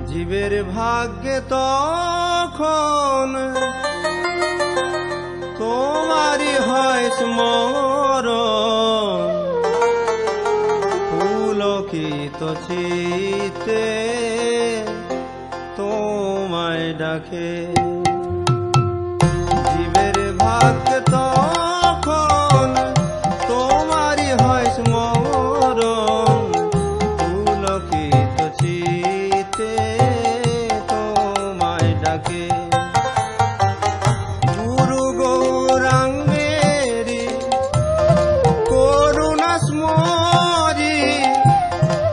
জীবের ভাগ্যে তখন তোমারই হয় স্মরণ, পুলকিত চিত্তে তোমায় ডাকে। জীবের ভাগ্যে তখন তোমারই হয় স্মরণ, পুলকিত চিত্তে তোমায় ডাকে। গুরু গৌরাঙ্গেরি করুণা স্মরি,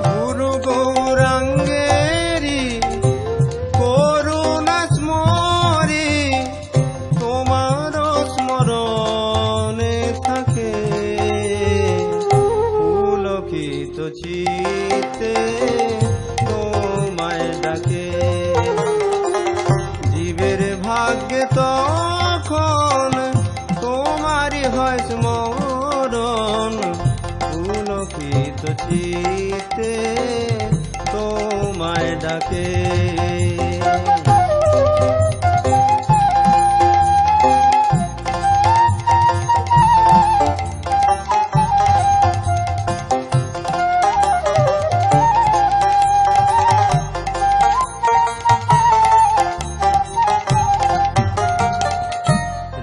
গুরু গৌরাঙ্গেরি করুণা স্মরি, তোমার স্মরণে থাকে পুলকিত চিত্তে তোমায় ডাকে। জীবের ভাগ্যে তখন তোমারই হয় স্মরণ, পুলকিত চিত্তে তোমায় ডাকে।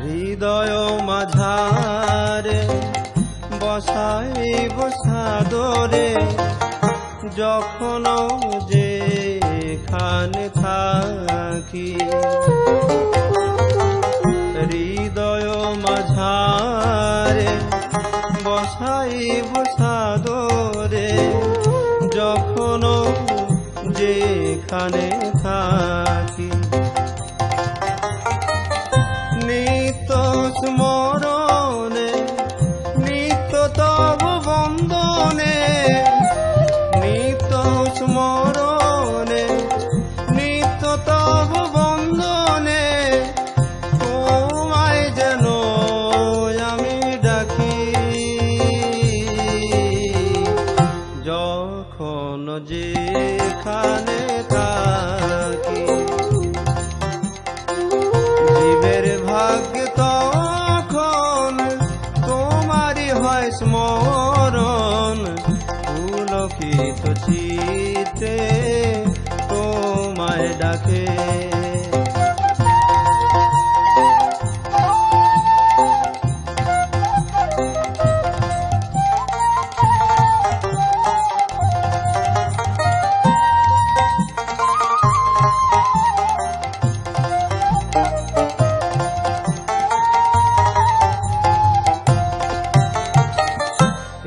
হৃদয় মাঝারে বসাইব সাদরে, যখন যেখানে থাকি। হৃদয় মাঝারে বসাইব সাদরে, যখন যেখানে থাকি। নিত্য স্মরণে নিত্য তব বন্দনে, নিত্য স্মরণে নিত্য তব বন্দনে, তোমায় যেন আমি ডাকি। যখন যেখানে থাকি। জীবের ভাগ্যে তখন তোমারই হয় স্মরণ, পুলকিত চিত্তে তোমায় ডাকে।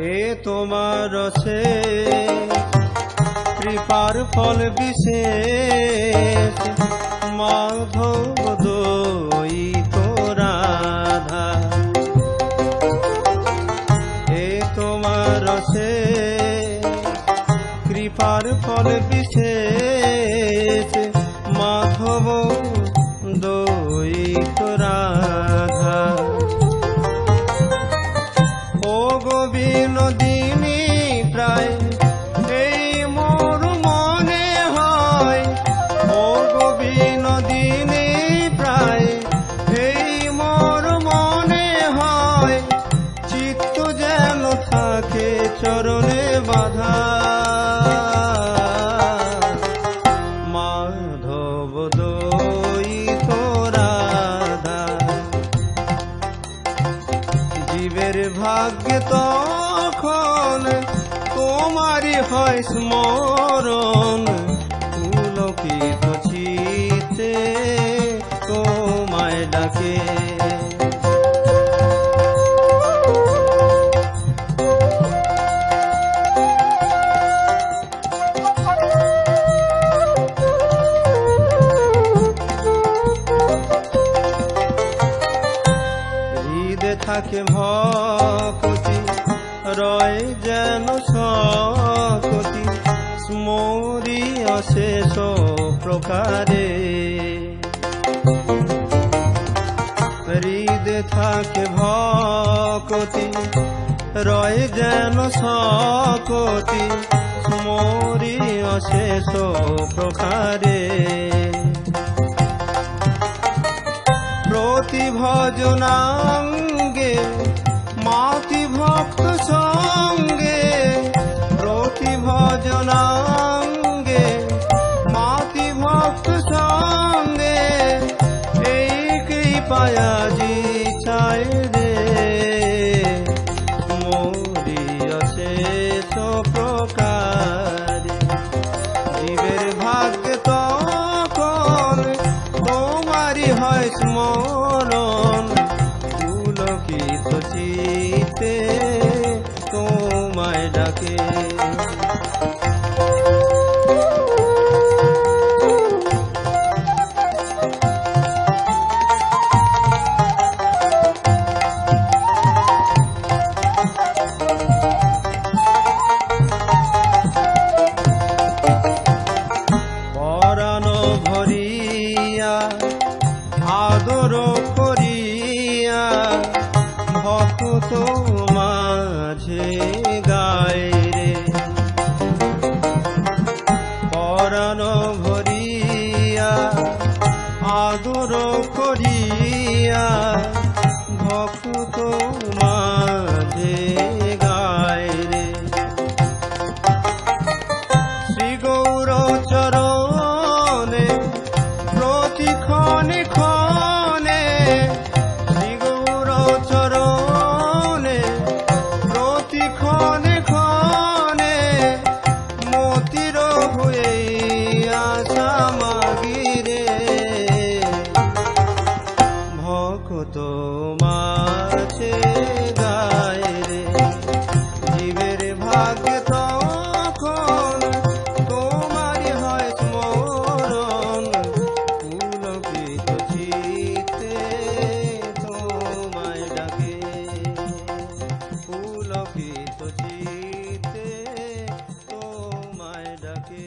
এ তোমার সে কৃপার ফল বিশেষ, মাধব দয়িত রাধা। এ তোমার সে কৃপার ফল বিশেষ, মাধব দয়িত রাধা। ও গোবিনোদিনী প্রায় এই মোর মনে হয়, ও গোবিনোদিনী প্রায় এই মোর মনে হয়, চিত্ত যেন থাকে চরণে বাঁধা। মাধব দয়িত রাধা। জীবের ভাগ্যে তখন তোমারই হয় স্মরণ, পুলকিত চিত্তে তোমায় ডাকে। হৃদে থাকে ভক্তি, রয় যেন সকতি, স্মরি অশেষ প্রকারে। হৃদে থাকে ভক্তি, রয় যেন সকতি মোরি অশেষ প্রকারে। প্রতি ভজনাঙ্গে মাতি ভক্ত সঙ্গে, প্রতি ভজনাঙ্গে মাতি ভক্ত সঙ্গে, এই কৃপায়াজি চাই রে মোরি অশেষ প্রকারে। জীবের ভাগ্যে তখন তোমারি হয় স্মরণ, পুলকিত চিত্তে তোমায় ডাকে। আদর করিয়া ভক্ত মাঝে গায় রে, পরাণ ভরিয়া আদর করিয়া ভক্ত মাঝে গায় রে। শ্রী গৌর চরণে প্রতি ক্ষণে ক্ষণে, শ্রী গৌর চরণে প্রতি ক্ষণে ক্ষণে, মতির হয়ে আশা মাগিরে ভক্ত মাঝে গায় রে। জীবের ভাগ্যে তখন তোমারি হয় স্মরণ, পুলকিত চিত্তে তোমায় ডাকে, পুলকিত চিত্তে তোমায় ডাকে।